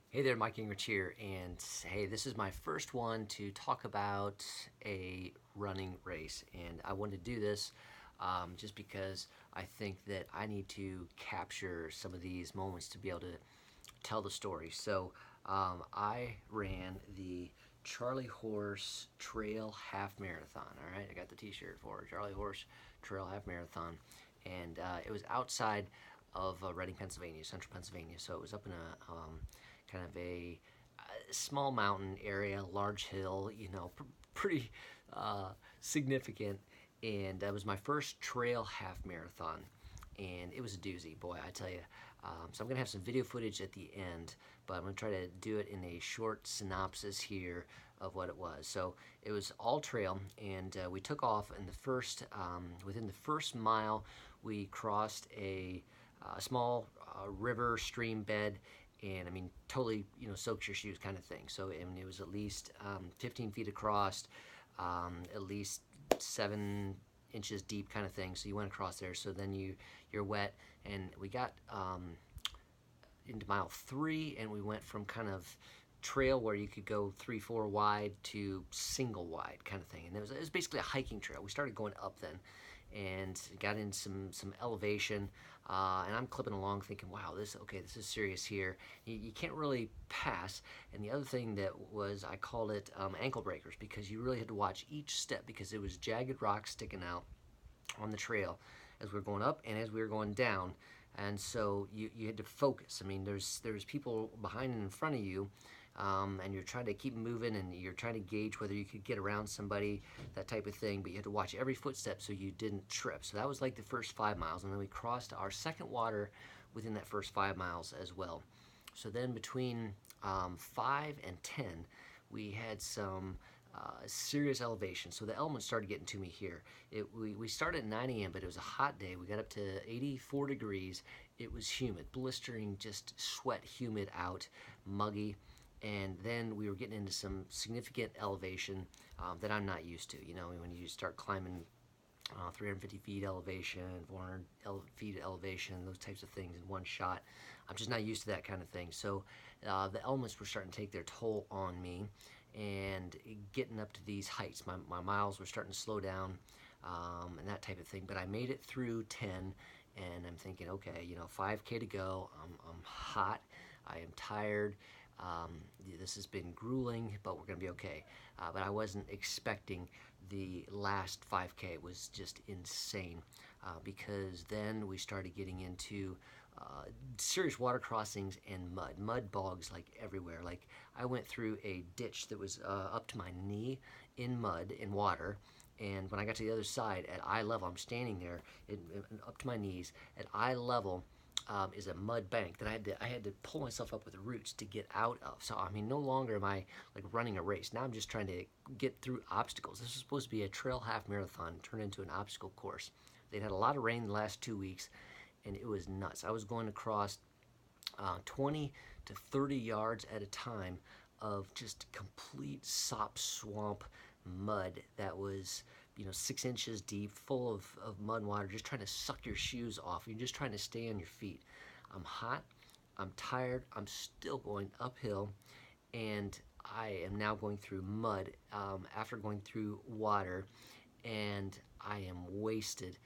Hey there, Mike Gingerich here, and hey, this is my first one to talk about a running race, and I wanted to do this just because I think that I need to capture some of these moments to be able to tell the story. I ran the Charlie Horse Trail Half Marathon. All right, I got the T-shirt for it, Charlie Horse Trail Half Marathon, and it was outside of Reading, Pennsylvania, central Pennsylvania. So it was up in a kind of a small mountain area, large hill, pretty significant. And that was my first trail half marathon. And it was a doozy, boy, I tell you. So I'm going to have some video footage at the end, but I'm going to try to do it in a short synopsis here of what it was. So it was all trail, and we took off in the first, within the first mile, we crossed a small river stream bed, and I mean totally soaks your shoes kind of thing. So I mean it was at least 15 feet across, at least 7 inches deep kind of thing. So you went across there. So then you're wet, and we got into mile 3, and we went from kind of trail where you could go 3-4 wide to single wide kind of thing, and it was basically a hiking trail. We started going up then and got in some elevation, and I'm clipping along thinking, wow, this is serious here. You can't really pass. And the other thing that was, I called it ankle breakers, because you really had to watch each step, because it was jagged rocks sticking out on the trail as we were going up and as we were going down. And so you had to focus. I mean, there's people behind and in front of you, and you're trying to keep moving, and you're trying to gauge whether you could get around somebody, that type of thing. But you had to watch every footstep so you didn't trip. So that was like the first 5 miles, and then we crossed our second water within that first 5 miles as well. So then between 5 and 10, we had some serious elevation. So the elements started getting to me here. We started at 9 a.m., but it was a hot day. We got up to 84 degrees. It was humid, blistering, just sweat, humid out, muggy. And then we were getting into some significant elevation that I'm not used to. You know, when you start climbing 350 feet elevation, 400 feet elevation, those types of things in one shot. I'm just not used to that kind of thing. So the elements were starting to take their toll on me, and getting up to these heights, my miles were starting to slow down, and that type of thing. But I made it through 10, and I'm thinking, okay, 5K to go. I'm hot. I am tired. This has been grueling, but we're going to be okay. But I wasn't expecting the last 5K. It was just insane, because then we started getting into serious water crossings and mud bogs like everywhere. Like I went through a ditch that was up to my knee in mud, in water, and when I got to the other side at eye level, I'm standing there up to my knees at eye level. Is a mud bank that I had to pull myself up with the roots to get out of. So I mean, no longer am I like running a race. Now I'm just trying to get through obstacles. This was supposed to be a trail half marathon, turned into an obstacle course. They'd had a lot of rain the last 2 weeks, and it was nuts. I was going across 20 to 30 yards at a time of just complete sop swamp mud that was 6 inches deep, full of mud and water, just trying to suck your shoes off. You're just trying to stay on your feet. I'm hot, I'm tired, I'm still going uphill, and I am now going through mud after going through water, and I am wasted.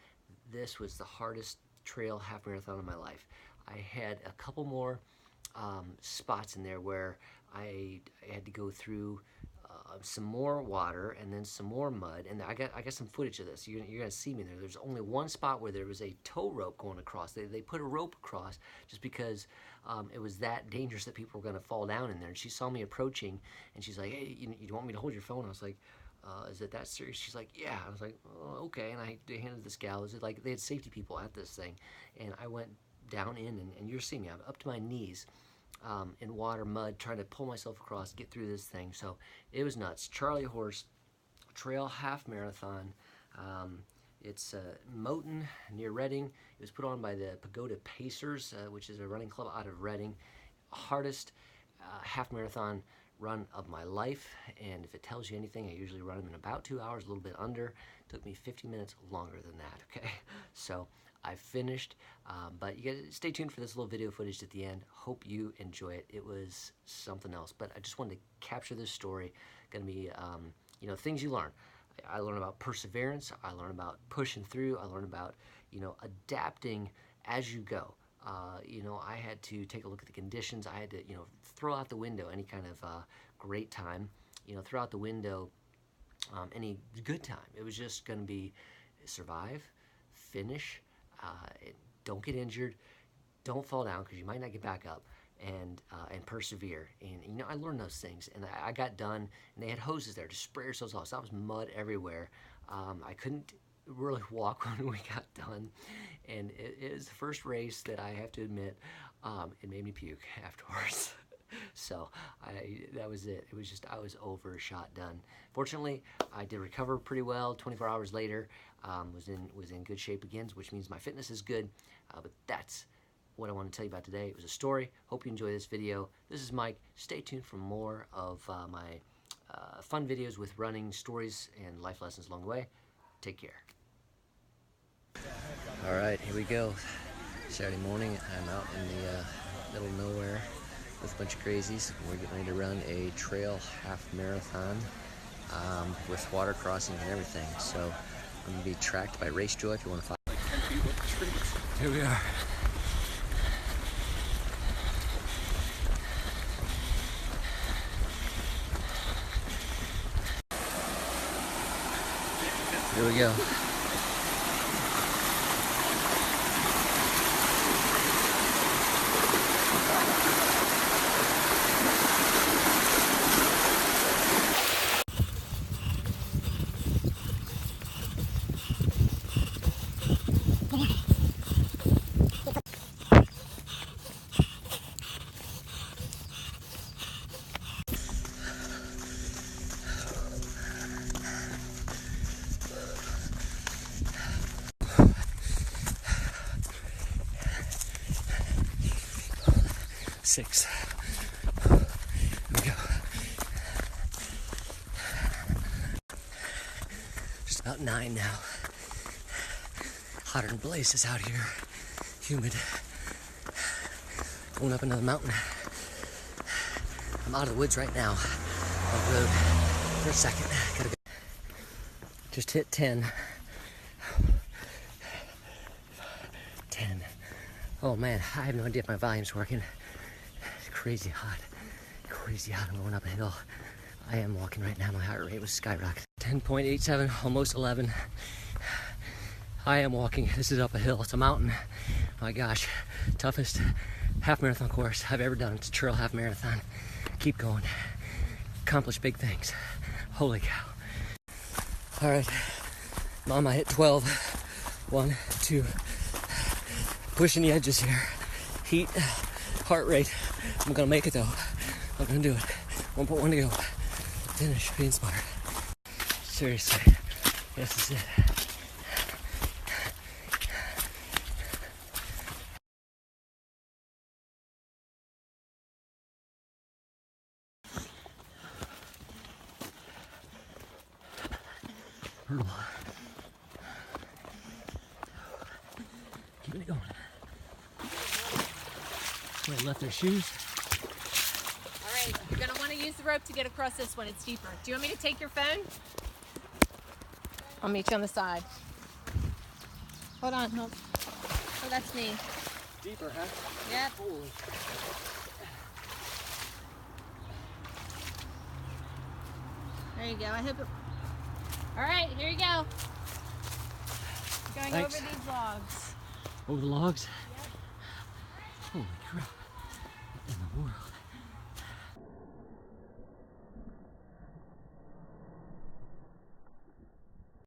This was the hardest trail half marathon of my life. I had a couple more spots in there where I had to go through some more water and then some more mud, and I got some footage of this. You're gonna see me there. There's only one spot where there was a tow rope going across. They put a rope across just because it was that dangerous that people were gonna fall down in there. And she saw me approaching, and she's like, "Hey, you want me to hold your phone?" I was like, "Is it that serious?" She's like, "Yeah." I was like, "Oh, okay." And I handed this gal. It was like they had safety people at this thing, and I went down in, and you're seeing me. I'm up to my knees in water, mud, trying to pull myself across, get through this thing. So it was nuts. Charlie Horse Trail Half Marathon. It's Moton near Reading. It was put on by the Pagoda Pacers, which is a running club out of Reading. Hardest half marathon run of my life, and if it tells you anything, I usually run them in about 2 hours, a little bit under. It took me 50 minutes longer than that, okay? So I finished. But you guys stay tuned for this little video footage at the end. Hope you enjoy it. It was something else. But I just wanted to capture this story. Gonna be, you know, things you learn. I learned about perseverance. I learned about pushing through. I learned about, you know, adapting as you go. You know, I had to take a look at the conditions. I had to, you know, throw out the window any kind of great time. You know, throw out the window any good time. It was just going to be survive, finish, don't get injured, don't fall down because you might not get back up, and persevere. And you know, I learned those things, and I got done, and they had hoses there to spray ourselves off. So that was mud everywhere. I couldn't really walk when we got done, and it was the first race that I have to admit, it made me puke afterwards. So that was it. It was just, I was overshot done. Fortunately, I did recover pretty well. 24 hours later, was in good shape again, which means my fitness is good. But that's what I want to tell you about today. It was a story. Hope you enjoy this video. This is Mike. Stay tuned for more of my fun videos with running stories and life lessons along the way. Take care. All right, here we go. Saturday morning, I'm out in the middle of nowhere with a bunch of crazies. We're getting ready to run a trail half marathon with water crossings and everything. So I'm gonna be tracked by Race Joy if you want to follow. Here we are. Here we go. Six. Here we go. Just about 9 now. Hotter than blazes out here. Humid. Going up another mountain. I'm out of the woods right now. On the road for a second. Gotta go. Just hit 10. 10. Oh man, I have no idea if my volume's working. Crazy hot. Crazy hot. I'm going up a hill. I am walking right now. My heart rate was skyrocketing. 10.87, almost 11. I am walking. This is up a hill. It's a mountain. My gosh. Toughest half marathon course I've ever done. It's a trail half marathon. Keep going. Accomplish big things. Holy cow. All right. Mom, I hit 12. 1, 2. Pushing the edges here. Heat. Heart rate. I'm gonna make it though. I'm gonna do it. 1.1 to go. Finish being smart. Seriously. This is it. Keeping it going. Somebody left their shoes. All right, you're gonna want to use the rope to get across this one. It's deeper. Do you want me to take your phone? I'll meet you on the side. Hold on. Hold. Oh, that's me. Deeper, huh? Yep. Holy. There you go. I hope it... All right, here you go. Going Thanks. over these logs. Over the logs? Yep. Holy crap. What in the world?